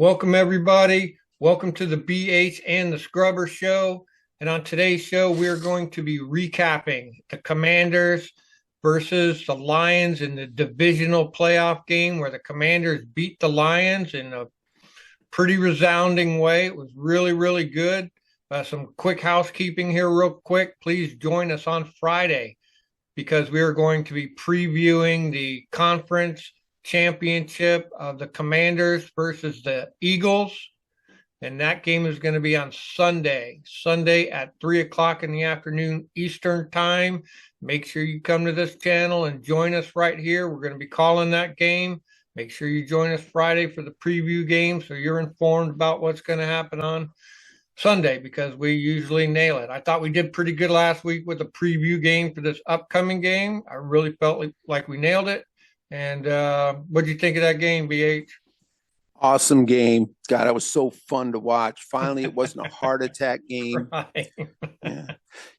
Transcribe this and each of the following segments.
Welcome, everybody. Welcome to the BH and the Scrubber Show. And on today's show, we're going to be recapping the Commanders versus the Lions in the divisional playoff game where the Commanders beat the Lions in a pretty resounding way. It was really, really good. Some quick housekeeping here, real quick. Please join us on Friday because we are going to be previewing the conference championship of the Commanders versus the Eagles. And that game is going to be on Sunday at 3 o'clock in the afternoon Eastern time. Make sure you come to this channel and join us right here. We're going to be calling that game. Make sure you join us Friday for the preview game so you're informed about what's going to happen on Sunday because we usually nail it. I thought we did pretty good last week with the preview game for this upcoming game. I really felt like we nailed it. And what do you think of that game, BH? Awesome game. God, it was so fun to watch. Finally, it wasn't a heart attack game. Right. Yeah.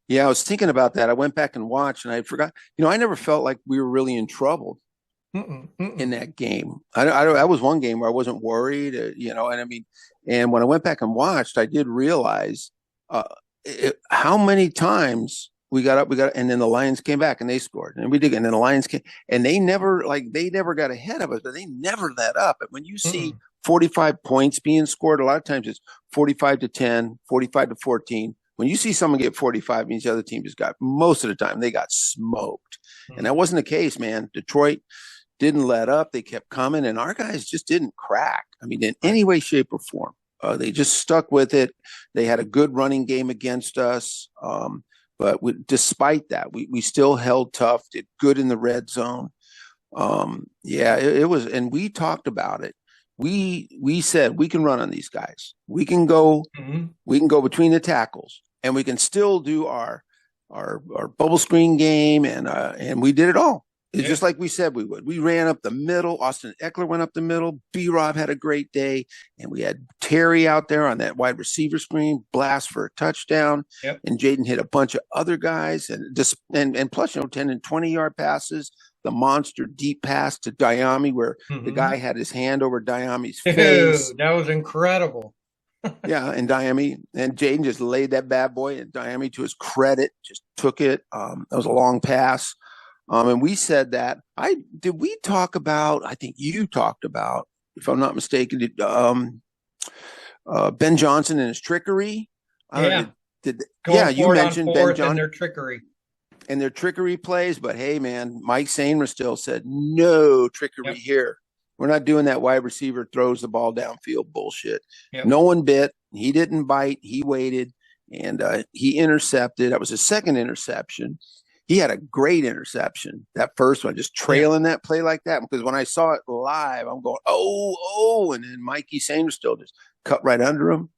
Yeah, I was thinking about that. I went back and watched and I forgot. I never felt like we were really in trouble in that game. That was one game where I wasn't worried, and when I went back and watched, I did realize how many times and then the Lions came back and they scored, and we did, and then the Lions came, and they never got ahead of us, but they never let up. And when you see 45 points being scored, a lot of times it's 45 to 10, 45 to 14. When you see someone get 45, means the other team just got, most of the time, they got smoked. And that wasn't the case, man. Detroit didn't let up. They kept coming, and our guys just didn't crack. I mean, in any way, shape, or form. They just stuck with it. They had a good running game against us. But despite that, we still held tough, did good in the red zone. It was, and we talked about it. We said we can run on these guys. We can go between the tackles, and we can still do our bubble screen game, and we did it all. It's just like we said we would. We ran up the middle. Austin Eckler went up the middle. B-Rob had a great day. And we had Terry out there on that wide receiver screen, blast for a touchdown. Yep. And Jaden hit a bunch of other guys. And plus, 10 and 20-yard passes. The monster deep pass to Diami where the guy had his hand over Diami's face. That was incredible. Yeah, and Jaden just laid that bad boy, and Diami, to his credit, just took it. That was a long pass. And we said that. We talk about, I think you talked about, if I'm not mistaken, Ben Johnson and his trickery. Yeah. You mentioned Ben Johnson and their trickery. And their trickery plays, but hey, man, Mike Sainristil said no trickery here. We're not doing that wide receiver throws the ball downfield bullshit. Yep. No one bit. He didn't bite. He waited, and he intercepted. That was his second interception. He had a great interception, that first one, just trailing that play like that. Because when I saw it live, I'm going, oh, and then Mikey Sainristil just cut right under him,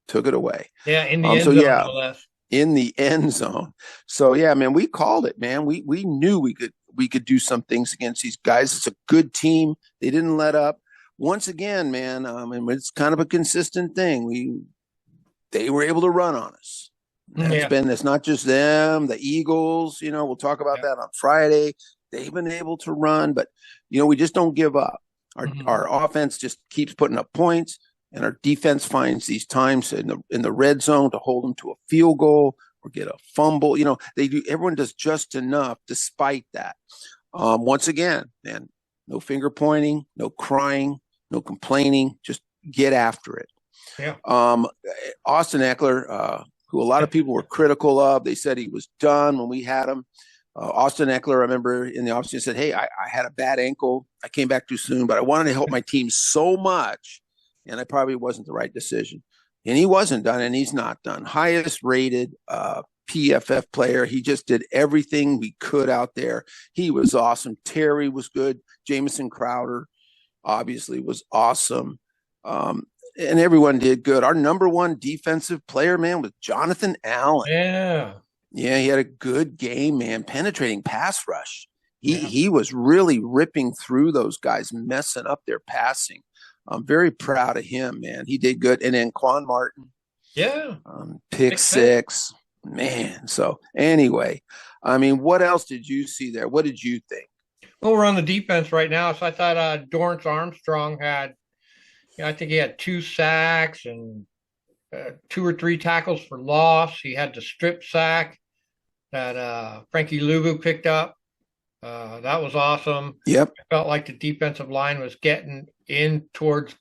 took it away. Yeah, in the end zone, no less. In the end zone. So yeah, man, we called it, man. We knew we could do some things against these guys. It's a good team. They didn't let up. Once again, man, and it's kind of a consistent thing. They were able to run on us. It's not just them, the Eagles, we'll talk about that on Friday. They've been able to run, but we just don't give up. Our offense just keeps putting up points, and our defense finds these times in the red zone to hold them to a field goal or get a fumble. Everyone does just enough despite that. Once again, man, no finger pointing, no crying, no complaining, just get after it. Yeah. Austin Eckler, who a lot of people were critical of. They said he was done when we had him. Austin Eckler, I remember in the offseason, said, hey, I had a bad ankle. I came back too soon, but I wanted to help my team so much, and I probably wasn't the right decision. And he wasn't done, and he's not done. Highest rated PFF player. He just did everything we could out there. He was awesome. Terry was good. Jamison Crowder obviously was awesome. And everyone did good. Our number one defensive player, man, was Jonathan Allen. Yeah. Yeah, he had a good game, man. Penetrating pass rush. He was really ripping through those guys, messing up their passing. I'm very proud of him, man. He did good. And then Quan Martin. Yeah. Pick six. Man. So anyway, I mean, what else did you see there? What did you think? Well, we're on the defense right now, so I thought Dorrance Armstrong had I think he had 2 sacks and 2 or 3 tackles for loss. He had the strip sack that Frankie Luvu picked up. That was awesome. Yep. I felt like the defensive line was getting in towards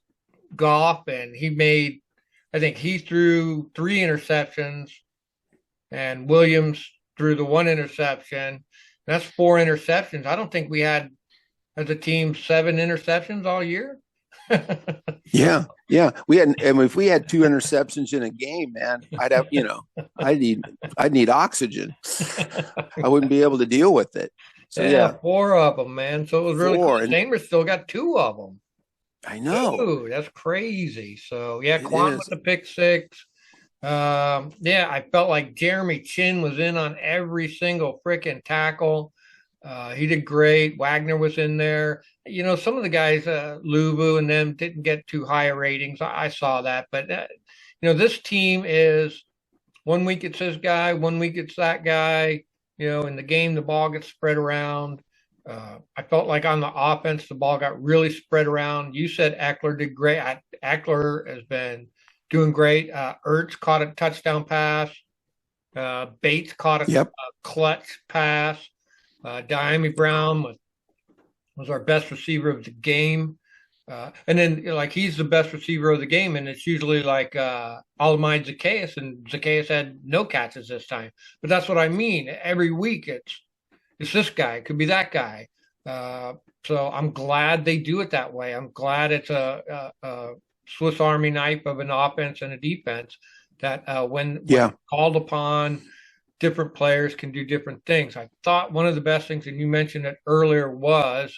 Goff, and I think he threw 3 interceptions, and Williams threw the 1 interception. That's 4 interceptions. I don't think we had, as a team, 7 interceptions all year. Yeah, yeah. If we had 2 interceptions in a game, man, I'd have, I'd need oxygen. I wouldn't be able to deal with it. So Yeah, yeah, 4 of them, man. So it was really cool. four, and Chambers still got 2 of them. I know Dude, that's crazy. So yeah, it Quan with is. the pick six. Yeah, I felt like Jeremy Chin was in on every single freaking tackle. He did great. Wagner was in there. Some of the guys, Luvu and them, didn't get too high a ratings. I saw that, but this team is 1 week it's this guy, 1 week it's that guy. In the game, the ball gets spread around. I felt like on the offense, the ball got really spread around. You said Eckler did great. Eckler has been doing great. Ertz caught a touchdown pass. Bates caught a Yep. clutch pass. Diami Brown was our best receiver of the game. And then, like, he's the best receiver of the game, and it's usually like Alamine Zacchaeus, and Zacchaeus had no catches this time. But that's what I mean. Every week it's this guy, it could be that guy. So I'm glad they do it that way. I'm glad it's a Swiss Army knife of an offense and a defense that when Yeah. called upon, different players can do different things. I thought one of the best things, and you mentioned it earlier, was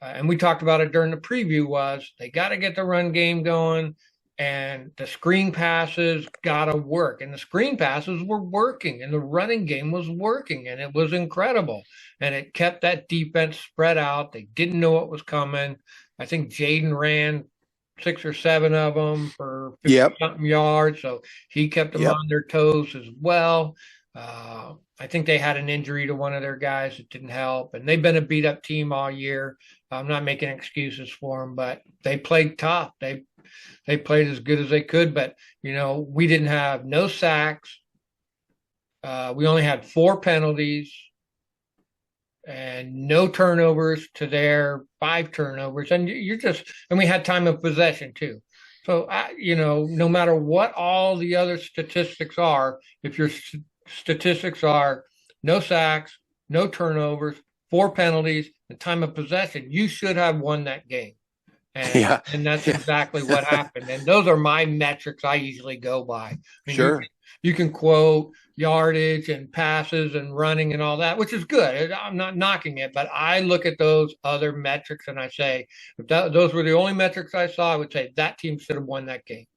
and we talked about it during the preview, was they got to get the run game going, and the screen passes got to work, and the screen passes were working, and the running game was working, and it was incredible, and it kept that defense spread out. They didn't know what was coming. I think Jaden ran 6 or 7 of them for 50 Yep. something yards, so he kept them Yep. on their toes as well. I think they had an injury to one of their guys that didn't help, and they've been a beat up team all year. I'm not making excuses for them, but they played tough. They played as good as they could, but we didn't have no sacks. We only had 4 penalties and no turnovers to their 5 turnovers, and we had time of possession too. So no matter what all the other statistics are, if your statistics are no sacks, no turnovers, 4 penalties, and time of possession, you should have won that game. And Yeah. and that's Yeah. exactly what happened. And those are my metrics I usually go by. I mean, Sure. you can quote yardage and passes and running and all that, which is good. I'm not knocking it, but I look at those other metrics and I say, if those were the only metrics I saw, I would say that team should have won that game.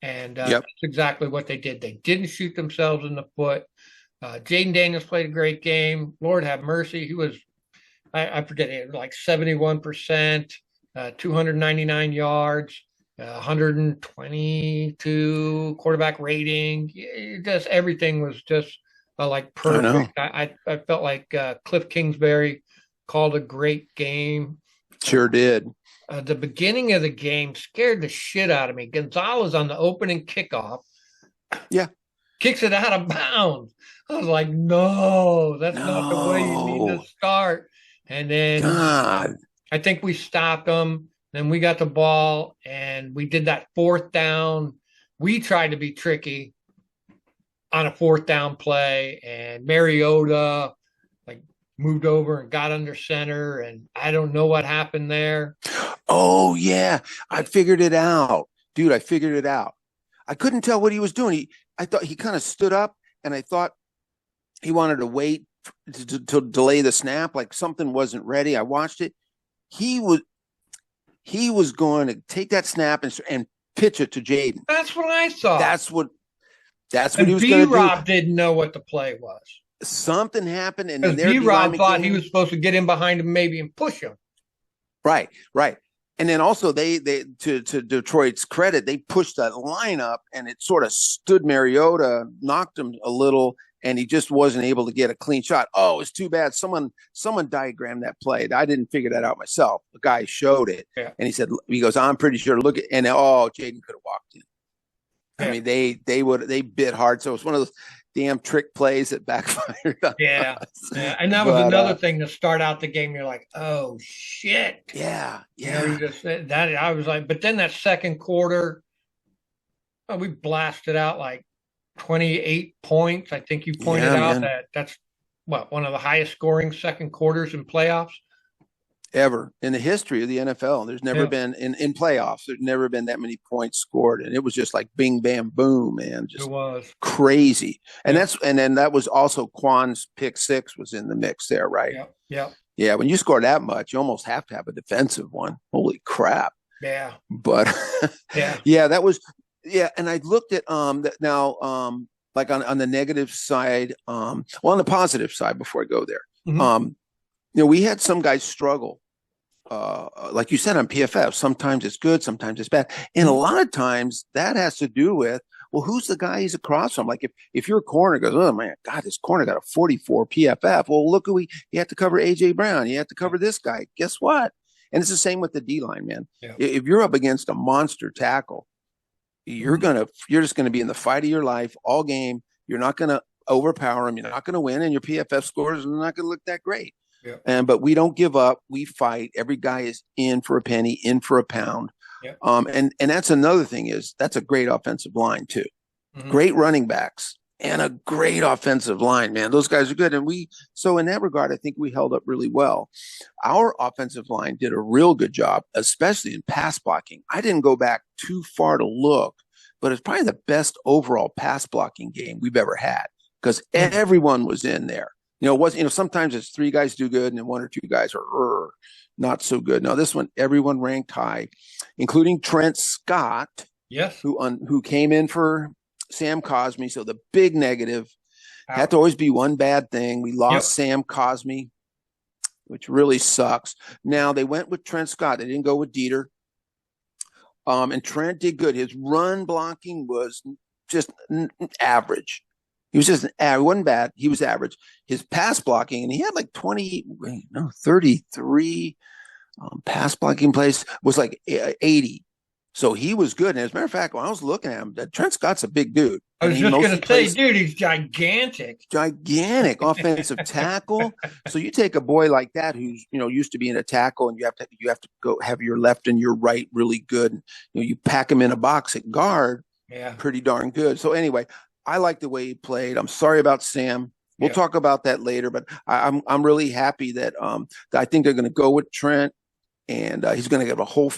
And Yep. that's exactly what they did. They didn't shoot themselves in the foot. Jaden Daniels played a great game. Lord have mercy. He was, I forget it, like 71%, 299 yards, 122 quarterback rating. Just everything was just like I know. perfect. I felt like Cliff Kingsbury called a great game. Sure did. The beginning of the game scared the shit out of me. Gonzalez on the opening kickoff Yeah. kicks it out of bounds. I was like, no, that's not the way you need to No. start. And then God. I think we stopped them. Then we got the ball and we did that 4th down. We tried to be tricky on a 4th down play, and Mariota like moved over and got under center, and I don't know what happened there. Oh yeah. I figured it out. Dude, I figured it out. I couldn't tell what he was doing. I thought he kind of stood up, and I thought he wanted to wait to delay the snap, like something wasn't ready. I watched it. He was going to take that snap and pitch it to Jaden. That's what I thought. That's what he And was B going to Rob do. didn't know what the play was. Something happened, and Because then their B D Rob lineman thought came he was supposed to get in behind him maybe and push him. right, right. And then also they to Detroit's credit, they pushed that line up, and it sort of stood Mariota, knocked him a little, and he just wasn't able to get a clean shot. Oh, it's too bad. Someone diagrammed that play. I didn't figure that out myself. The guy showed it, Yeah. and he goes, I'm pretty sure. Look at, and oh, Jaden could have walked in. I Yeah. mean, they bit hard. So it's one of those damn trick plays that backfired on Yeah. us. Yeah. And that was But another thing to start out the game. You're like, oh shit. yeah, You know, yeah, you just said that. I was like, but then that second quarter, oh, we blasted out like 28 points. I think you pointed yeah, out man. that that's what, one of the highest scoring second quarters in playoffs. Ever in the history of the NFL, there's never Yeah, been in playoffs. There's never been that many points scored, and it was just like bing, bam, boom, man, it just was. crazy. And Yeah, then that was also Quan's pick six was in the mix there, right? yeah, yeah, Yeah, when you score that much, you almost have to have a defensive one. Holy crap! yeah, But yeah. yeah, that was yeah. And I looked at now like on the negative side, well, on the positive side before I go there, Mhm. um, we had some guys struggle. Like you said on PFF, sometimes it's good, sometimes it's bad, and a Mhm. lot of times that has to do with well, who's the guy he's across from? Like if your corner goes, oh man, God, this corner got a 44 PFF. Well, look who you have to cover AJ Brown, you have to cover this guy. Guess what? And it's the same with the D line, man. Yeah. If you're up against a monster tackle, Mhm. you're just gonna be in the fight of your life all game. You're not gonna overpower him. You're not gonna win, and your PFF scores are not gonna look that great. Yeah, But we don't give up. We fight. Every guy is in for a penny, in for a pound. yeah. And that's another thing is that's a great offensive line too. Mhm. Great running backs and a great offensive line, man. Those guys are good. And so in that regard, I think we held up really well. Our offensive line did a real good job, especially in pass blocking. I didn't go back too far to look, but it's probably the best overall pass blocking game we've ever had because Mhm. everyone was in there. Sometimes it's three guys do good and then one or two guys are not so good. No, this one, everyone ranked high, including Trent Scott, Yes. who came in for Sam Cosmi. So the big negative had Out. to always be one bad thing. We Yep. lost Sam Cosmi, which really sucks. Now they went with Trent Scott. They didn't go with Dieter. And Trent did good. His run blocking was just average. He was just he wasn't bad. He was average. His pass blocking, and he had like 33 pass blocking plays, was like 80. So he was good. And as a matter of fact, when I was looking at him, Trent Scott's a big dude. I And was he just mostly gonna say, plays dude, he's gigantic. gigantic offensive tackle. So you take a boy like that who's used to being a tackle, and you have to go have your left and your right really good. You pack him in a box at guard, Yeah. pretty darn good. So anyway, I like the way he played. I'm sorry about Sam. We'll Yeah. talk about that later, but I'm really happy that I think they're going to go with Trent, and he's going to get a whole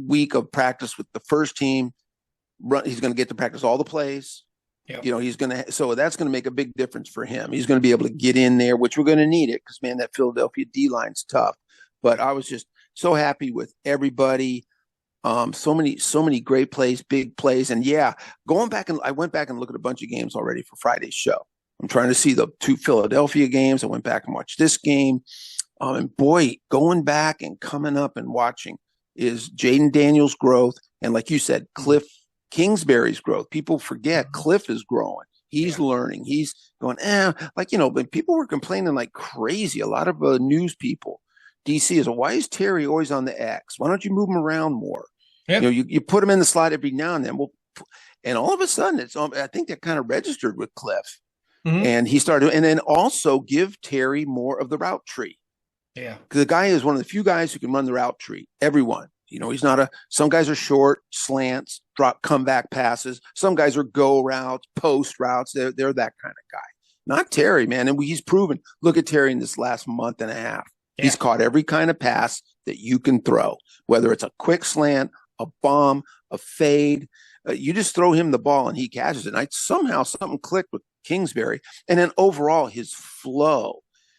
week of practice with the first team. He's going to get to practice all the plays. Yeah. So that's going to make a big difference for him. He's going to be able to get in there, which we're going to need it because man, that Philadelphia D line's tough. But I was just so happy with everybody. So many great plays, big plays, and yeah, I went back and looked at a bunch of games already for Friday's show. I'm trying to see the two Philadelphia games. I went back and watched this game. And boy, going back and coming up and watching is Jaden Daniels' growth, and like you said, Cliff Kingsbury's growth. People forget Cliff is growing. He's learning. He's going, but people were complaining like crazy. A lot of news people, DC is, why is Terry always on the X? Why don't you move him around more? Yeah. You put him in the slot every now and then. And all of a sudden, I think that kind of registered with Cliff. Mhm. And he started, and then also give Terry more of the route tree. Yeah. Because the guy is one of the few guys who can run the route tree. Everyone. He's not some guys are short, slants, drop comeback passes. Some guys are go routes, post routes. They're that kind of guy. Not Terry, man. And he's proven. Look at Terry in this last month and a half. Yeah. He's caught every kind of pass that you can throw, whether it's a quick slant, a bomb, a fade. You just throw him the ball and he catches it. And somehow something clicked with Kingsbury. And then overall, his flow.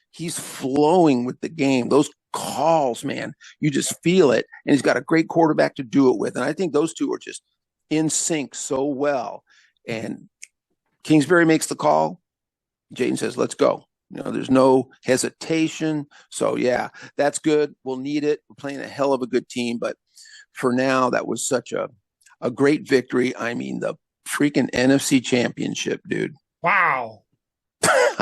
He's flowing with the game. Those calls, man, you just feel it. And he's got a great quarterback to do it with. And I think those two are just in sync so well. And Kingsbury makes the call. Jaden says, let's go. There's no hesitation. So, yeah, that's good. We'll need it. We're playing a hell of a good team. But for now, that was such a great victory. I mean, the freaking NFC championship, dude. Wow.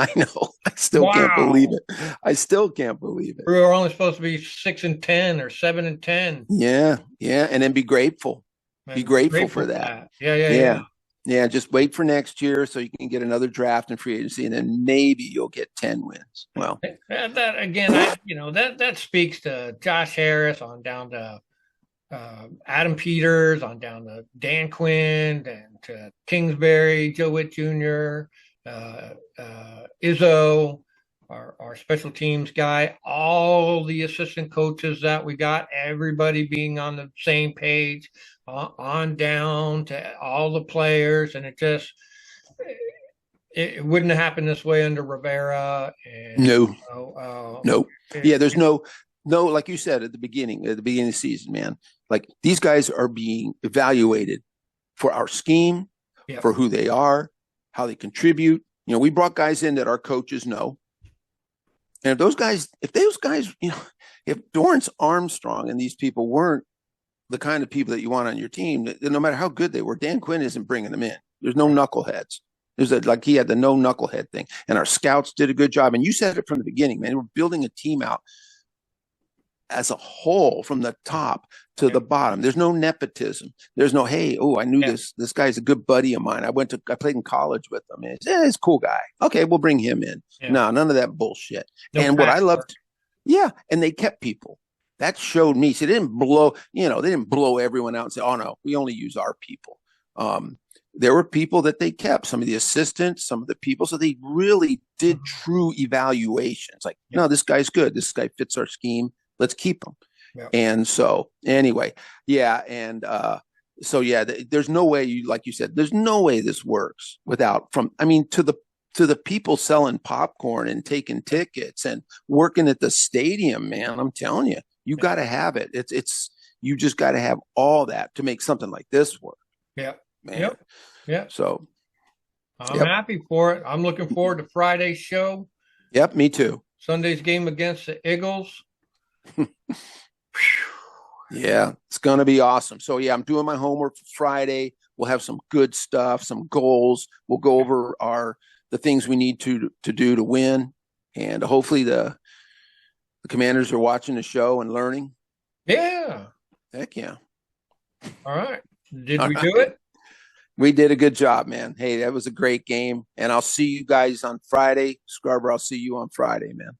I know. I still can't believe Wow. it. I still can't believe it. We were only supposed to be 6-10 or 7-10. Yeah, yeah, and then be grateful. Be And be grateful for grateful for that. that. Yeah, yeah, yeah. Yeah. Yeah, just wait for next year so you can get another draft in free agency, and then maybe you'll get 10 wins. Well, That again, that speaks to Josh Harris on down to Adam Peters, on down to Dan Quinn, and to Kingsbury, Joe Witt Jr., Izzo, our special teams guy, all the assistant coaches that we got, everybody being on the same page, on down to all the players, and it wouldn't have happened this way under Rivera. And no, no. Yeah, there's it, no, like you said at the beginning of the season, man. Like these guys are being evaluated for our scheme, yeah, for who they are, how they contribute. You know, we brought guys in that our coaches know. And if those guys, if Dorrance Armstrong and these people weren't the kind of people that you want on your team, no matter how good they were, Dan Quinn isn't bringing them in. There's no knuckleheads. Like he had the no knucklehead thing, and our scouts did a good job. And you said it from the beginning, man. We're building a team out as a whole from the top to yeah, the bottom. There's no nepotism. There's no, hey, oh, I knew yeah, this guy's a good buddy of mine. I played in college with him. And he's a cool guy. Okay, we'll bring him in. yeah. No, none of that bullshit. No And what I patchwork. loved, yeah, and they kept people. That showed me. So they didn't blow everyone out and say, oh no, we only use our people. There were people that they kept, some of the assistants, some of the people. So they really did true evaluations. Like, Yeah, no, this guy's good. This guy fits our scheme. Let's keep him. yeah, And so anyway, yeah. And so yeah, there's no way like you said, there's no way this works without to the people selling popcorn and taking tickets and working at the stadium, man. I'm telling you, you yeah, got to have it. You just got to have all that to make something like this work, yeah, man. yep, yeah. So, I'm yep, happy for it. I'm looking forward to Friday's show, yep, me too. Sunday's game against the Eagles. Yeah, it's going to be awesome. So yeah, I'm doing my homework for Friday. We'll have some good stuff, some goals. We'll go over the things we need to do to win, and hopefully the Commanders are watching the show and learning. Yeah. Heck yeah! All right. Did All we do right, it? we did a good job, man. Hey, that was a great game, and I'll see you guys on Friday. Scarborough, I'll see you on Friday, man.